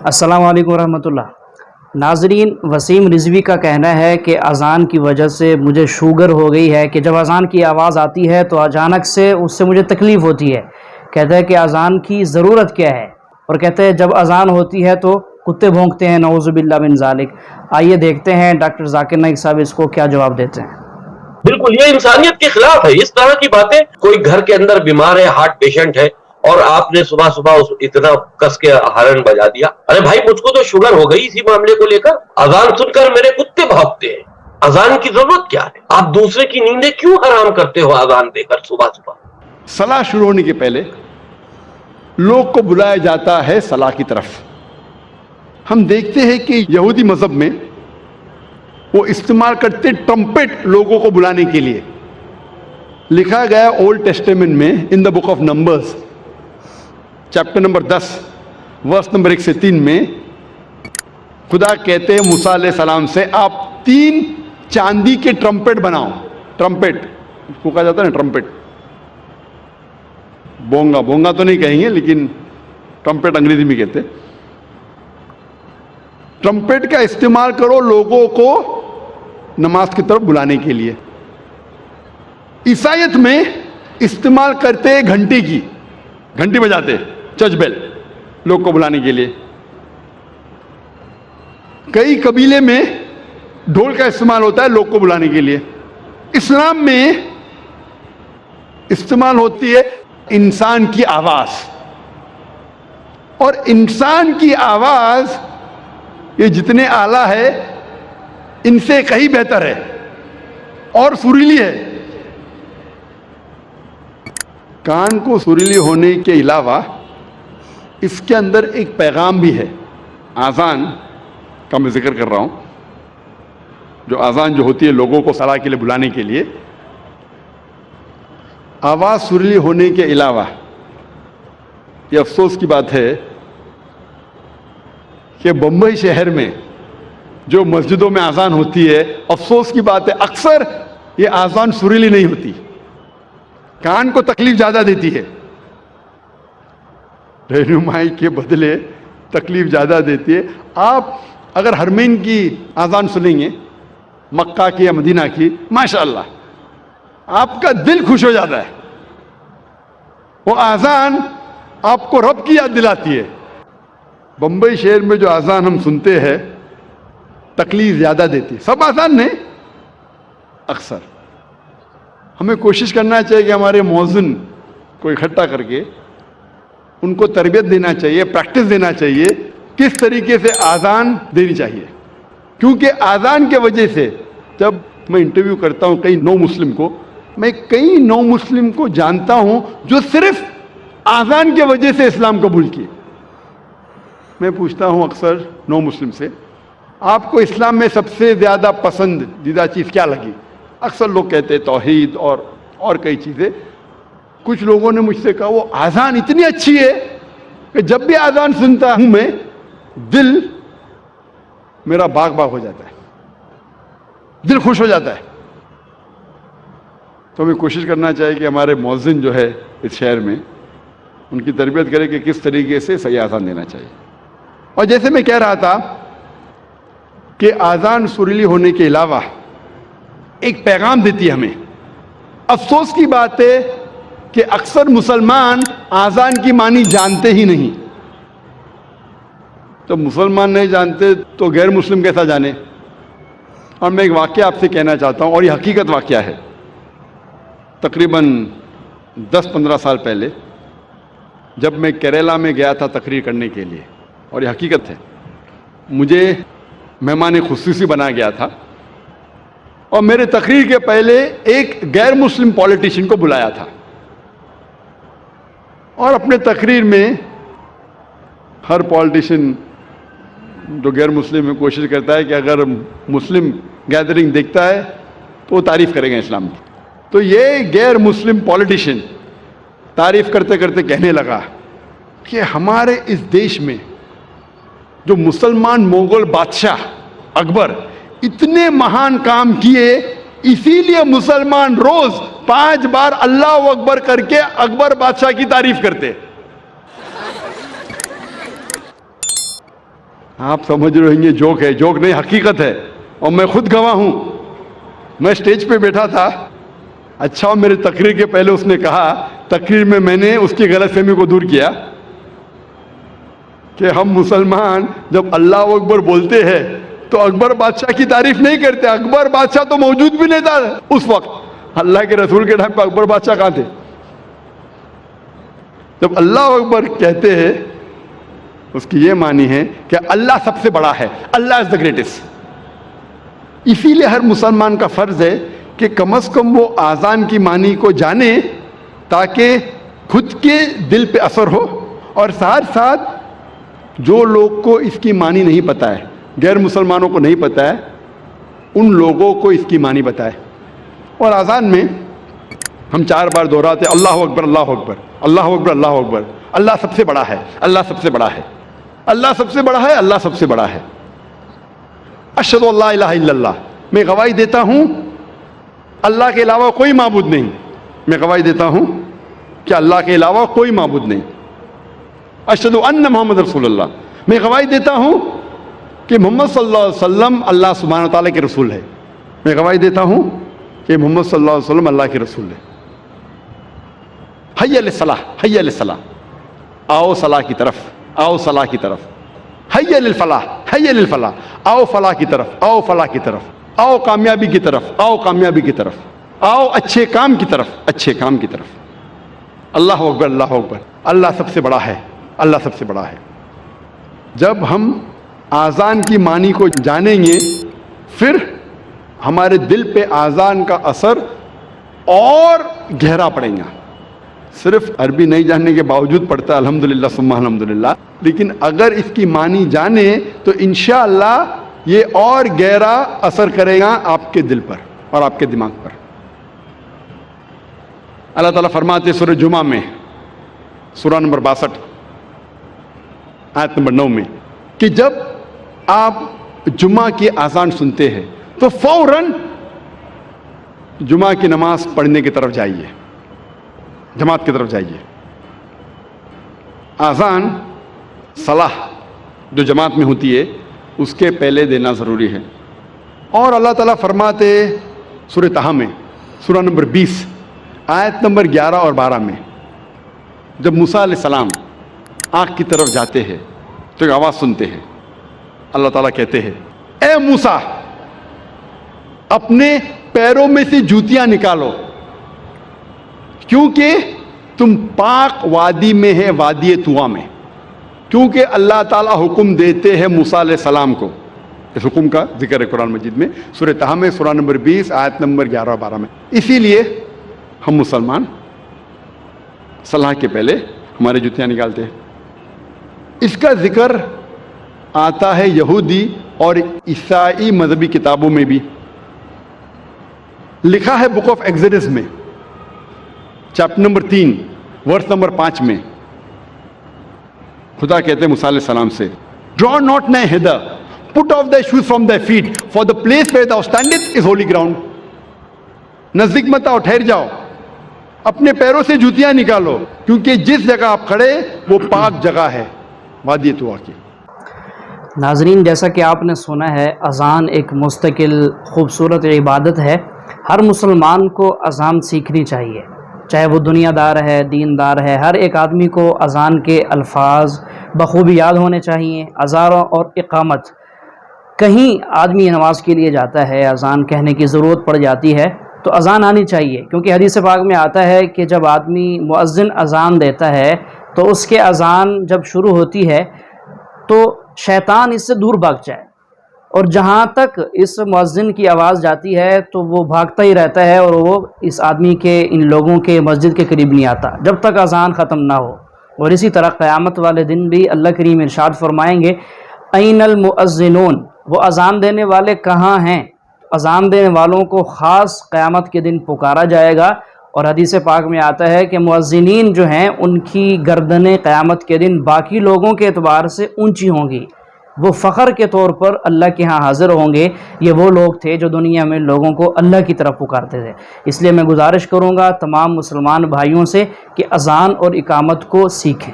السلام علیکم ورحمۃ اللہ۔ ناظرین، وسیم رضوی کا کہنا ہے کہ اذان کی وجہ سے مجھے شوگر ہو گئی ہے کہ جب اذان کی آواز آتی ہے تو اچانک سے اس سے مجھے تکلیف ہوتی ہے۔ کہتا ہے کہ اذان کی ضرورت کیا ہے، اور کہتے ہیں جب اذان ہوتی ہے تو کتے بھونکتے ہیں، نعوذ باللہ من ذالک۔ آئیے دیکھتے ہیں ڈاکٹر ذاکر نائک صاحب اس کو کیا جواب دیتے ہیں۔ بالکل یہ انسانیت کے خلاف ہے اس طرح کی باتیں۔ کوئی گھر کے اندر بیمار ہے، ہارٹ پیشنٹ ہے، اور آپ نے صبح صبح اتنا کس کے ہارن بجا دیا۔ ارے بھائی، مجھ کو تو شوگر ہو گئی اسی معاملے کو لے کر، اذان سن کر میرے کتے بھونکتے ہیں۔ اذان کی ضرورت کیا ہے؟ آپ دوسرے کی نیندیں کیوں حرام کرتے ہو اذان دے کر صبح صبح؟ صلاح شروع ہونے کے پہلے لوگ کو بلایا جاتا ہے صلاح کی طرف۔ ہم دیکھتے ہیں کہ یہودی مذہب میں وہ استعمال کرتے ٹرمپٹ لوگوں کو بلانے کے لیے۔ لکھا گیا اولڈ ٹیسٹیمنٹ میں in the Book of Numbers chapter number 10 verse number 1 سے 3 میں خدا کہتے ہیں موسیٰ علیہ السلام سے، آپ 3 چاندی کے ٹرمپٹ بناؤ۔ ٹرمپٹ اس کو کہا جاتا ہے نا، ٹرمپٹ۔ بونگا بونگا تو نہیں کہیں گے، لیکن ٹرمپٹ انگریزی میں کہتے ہیں۔ ٹرمپٹ کا استعمال کرو لوگوں کو نماز کی طرف بلانے کے لیے۔ عیسائیت میں استعمال کرتے گھنٹی کی، گھنٹی بجاتے چرچ بیل لوگ کو بلانے کے لیے۔ کئی قبیلے میں ڈھول کا استعمال ہوتا ہے لوگ کو بلانے کے لیے۔ اسلام میں استعمال ہوتی ہے انسان کی آواز، اور انسان کی آواز یہ جتنے اعلیٰ ہے ان سے کہیں بہتر ہے اور سریلی ہے۔ کان کو سریلی ہونے کے علاوہ اس کے اندر ایک پیغام بھی ہے۔ اذان کا میں ذکر کر رہا ہوں، جو اذان جو ہوتی ہے لوگوں کو صلاح کے لیے بلانے کے لیے، آواز سریلی ہونے کے علاوہ یہ افسوس کی بات ہے کہ بمبئی شہر میں جو مسجدوں میں اذان ہوتی ہے، افسوس کی بات ہے اکثر یہ اذان سریلی نہیں ہوتی، کان کو تکلیف زیادہ دیتی ہے، رہنمائی کے بدلے تکلیف زیادہ دیتی ہے۔ آپ اگر حرمین کی اذان سنیں گے، مکہ کی یا مدینہ کی، ماشاءاللہ آپ کا دل خوش ہو جاتا ہے۔ وہ اذان آپ کو رب کی یاد دلاتی ہے۔ بمبئی شہر میں جو اذان ہم سنتے ہیں تکلیف زیادہ دیتی ہے۔ سب اذان نہیں، اکثر ہمیں کوشش کرنا چاہیے کہ ہمارے مؤذن کو اکٹھا کر کے ان کو تربیت دینا چاہیے، پریکٹس دینا چاہیے کس طریقے سے اذان دینی چاہیے، کیونکہ اذان کے وجہ سے جب میں انٹرویو کرتا ہوں کئی نو مسلم کو، میں کئی نو مسلم کو جانتا ہوں جو صرف اذان کے وجہ سے اسلام قبول کیے۔ میں پوچھتا ہوں اکثر نو مسلم سے، آپ کو اسلام میں سب سے زیادہ پسندیدہ چیز کیا لگی؟ اکثر لوگ کہتے ہیں توحید اور کئی چیزیں۔ کچھ لوگوں نے مجھ سے کہا وہ اذان اتنی اچھی ہے کہ جب بھی اذان سنتا ہوں میں دل میرا باغ باغ ہو جاتا ہے، دل خوش ہو جاتا ہے۔ تو ہمیں کوشش کرنا چاہیے کہ ہمارے مؤذن جو ہے اس شہر میں ان کی تربیت کرے کہ کس طریقے سے صحیح اذان دینا چاہیے۔ اور جیسے میں کہہ رہا تھا کہ اذان سریلی ہونے کے علاوہ ایک پیغام دیتی ہے ہمیں۔ افسوس کی بات ہے کہ اکثر مسلمان اذان کی معنی جانتے ہی نہیں۔ تو مسلمان نہیں جانتے تو غیر مسلم کیسا جانے؟ اور میں ایک واقعہ آپ سے کہنا چاہتا ہوں، اور یہ حقیقت واقعہ ہے۔ تقریباً 10-15 سال پہلے جب میں کیرلا میں گیا تھا تقریر کرنے کے لیے، اور یہ حقیقت ہے، مجھے مہمان خصوصی بنا گیا تھا، اور میرے تقریر کے پہلے ایک غیر مسلم پولیٹیشین کو بلایا تھا، اور اپنے تقریر میں ہر پولیٹیشین جو غیر مسلم ہے کوشش کرتا ہے کہ اگر مسلم گیدرنگ دیکھتا ہے تو وہ تعریف کرے گا اسلام کی۔ تو یہ غیر مسلم پولیٹیشین تعریف کرتے کرتے کہنے لگا کہ ہمارے اس دیش میں جو مسلمان مغل بادشاہ اکبر اتنے مہان کام کیے، اسی لیے مسلمان روز 5 بار اللہ اکبر کر کے اکبر بادشاہ کی تعریف کرتے۔ آپ سمجھ رہے ہیں یہ جوک ہے، جوک نہیں، حقیقت ہے، اور میں خود گواہ ہوں. میں اسٹیج پہ بیٹھا تھا، اچھا میرے تقریر کے پہلے اس نے کہا، تقریر میں نے اس کی غلط فہمی کو دور کیا کہ ہم مسلمان جب اللہ اکبر بولتے ہیں تو اکبر بادشاہ کی تعریف نہیں کرتے. اکبر بادشاہ تو موجود بھی نہیں تھا اس وقت، اللہ کے رسول کے ٹائم پہ اکبر بادشاہ کہاں تھے؟ جب اللہ اکبر کہتے ہیں اس کی یہ معنی ہے کہ اللہ سب سے بڑا ہے، اللہ از دا گریٹسٹ. اسی لیے ہر مسلمان کا فرض ہے کہ کم از کم وہ آذان کی معنی کو جانے تاکہ خود کے دل پہ اثر ہو، اور ساتھ ساتھ جو لوگ کو اس کی معنی نہیں پتہ ہے، غیر مسلمانوں کو نہیں پتہ ہے، ان لوگوں کو اس کی معنی بتائے. اور آذان میں ہم 4 بار دہراتے اللہ اکبر اللہ اکبر اللہ اکبر اللہ اکبر. اللہ سب سے بڑا ہے، اللہ سب سے بڑا ہے، اللہ سب سے بڑا ہے، اللہ سب سے بڑا ہے. اشہد ان لا الہ الا اللہ، میں گواہی دیتا ہوں اللہ کے علاوہ کوئی معبود نہیں. میں گواہی دیتا ہوں کہ اللہ کے علاوہ کوئی معبود نہیں. اشہد ان محمد رسول اللہ، میں گواہی دیتا ہوں کہ محمد صلی اللہ علیہ وسلم اللہ سبحانہ و تعالیٰ کے رسول ہے. میں گواہی دیتا ہوں کہ محمد صلی اللہ علیہ وسلم اللہ کے رسول ہے. حی علی الصلاح، حی علی الصلاح، آؤ صلاح کی طرف، آؤ صلاح کی طرف. حی علی الفلاح، حی علی الفلاح، آؤ فلاح کی طرف، آؤ فلاح کی طرف، آؤ کامیابی کی طرف، آؤ کامیابی کی طرف، آؤ اچھے کام کی طرف، اچھے کام کی طرف. اللہ اکبر اللہ اکبر، اللہ سب سے بڑا ہے، اللہ سب سے بڑا ہے. جب ہم آذان کی معنی کو جانیں گے پھر ہمارے دل پہ آذان کا اثر اور گہرا پڑے گا. صرف عربی نہیں جاننے کے باوجود پڑھتا ہے الحمدللہ ثم الحمدللہ، لیکن اگر اس کی معنی جانے تو انشاءاللہ یہ اور گہرا اثر کرے گا آپ کے دل پر اور آپ کے دماغ پر. اللہ تعالیٰ فرماتے سورہ جمعہ میں سورہ نمبر 62 آیت نمبر 9 میں کہ جب آپ جمعہ کی اذان سنتے ہیں تو فوراً جمعہ کی نماز پڑھنے کی طرف جائیے، جماعت کی طرف جائیے. اذان صلاح جو جماعت میں ہوتی ہے اس کے پہلے دینا ضروری ہے. اور اللہ تعالیٰ فرماتے سورہ طٰہٰ میں سورہ نمبر 20 آیت نمبر 11 اور 12 میں جب موسیٰ علیہ السلام آگ کی طرف جاتے ہیں تو ایک آواز سنتے ہیں. اللہ تعالیٰ کہتے ہیں اے موسیٰ اپنے پیروں میں سے جوتیاں نکالو کیونکہ تم پاک وادی میں ہے، وادی طویٰ میں. کیونکہ اللہ تعالیٰ حکم دیتے ہیں موسیٰ علیہ السلام کو. اس حکم کا ذکر ہے قرآن مجید میں سورہ طٰہٰ میں سورہ نمبر 20 آیت نمبر 11 اور 12 میں. اسی لیے ہم مسلمان صلاح کے پہلے ہمارے جوتیاں نکالتے ہیں. اس کا ذکر آتا ہے یہودی اور عیسائی مذہبی کتابوں میں بھی. لکھا ہے بک آف ایگزڈس میں چیپٹر نمبر 3 ورس نمبر 5 میں خدا کہتے ہیں موسیٰ علیہ السلام سے draw not nigh hither, put off thy shoes from thy feet, for the place where thou standest is holy ground. نزدیک مت آؤ، ٹھہر جاؤ، اپنے پیروں سے جوتیاں نکالو کیونکہ جس جگہ آپ کھڑے وہ پاک جگہ ہے، وادی طویٰ کی. ناظرین، جیسا کہ آپ نے سنا ہے اذان ایک مستقل خوبصورت عبادت ہے. ہر مسلمان کو اذان سیکھنی چاہیے، چاہے وہ دنیا دار ہے، دین دار ہے. ہر ایک آدمی کو اذان کے الفاظ بخوبی یاد ہونے چاہیے. اذان اور اقامت، کہیں آدمی نماز کے لیے جاتا ہے، اذان کہنے کی ضرورت پڑ جاتی ہے تو اذان آنی چاہیے، کیونکہ حدیث پاک میں آتا ہے کہ جب آدمی مؤذن اذان دیتا ہے تو اس کے اذان جب شروع ہوتی ہے تو شیطان اس سے دور بھاگ جائے، اور جہاں تک اس مؤذن کی آواز جاتی ہے تو وہ بھاگتا ہی رہتا ہے اور وہ اس آدمی کے، ان لوگوں کے مسجد کے قریب نہیں آتا جب تک اذان ختم نہ ہو. اور اسی طرح قیامت والے دن بھی اللہ کریم ارشاد فرمائیں گے این المؤذنون، وہ اذان دینے والے کہاں ہیں؟ اذان دینے والوں کو خاص قیامت کے دن پکارا جائے گا. اور حدیث پاک میں آتا ہے کہ مؤذنین جو ہیں ان کی گردنیں قیامت کے دن باقی لوگوں کے اعتبار سے اونچی ہوں گی، وہ فخر کے طور پر اللہ کے ہاں حاضر ہوں گے. یہ وہ لوگ تھے جو دنیا میں لوگوں کو اللہ کی طرف پکارتے تھے. اس لیے میں گزارش کروں گا تمام مسلمان بھائیوں سے کہ اذان اور اقامت کو سیکھیں.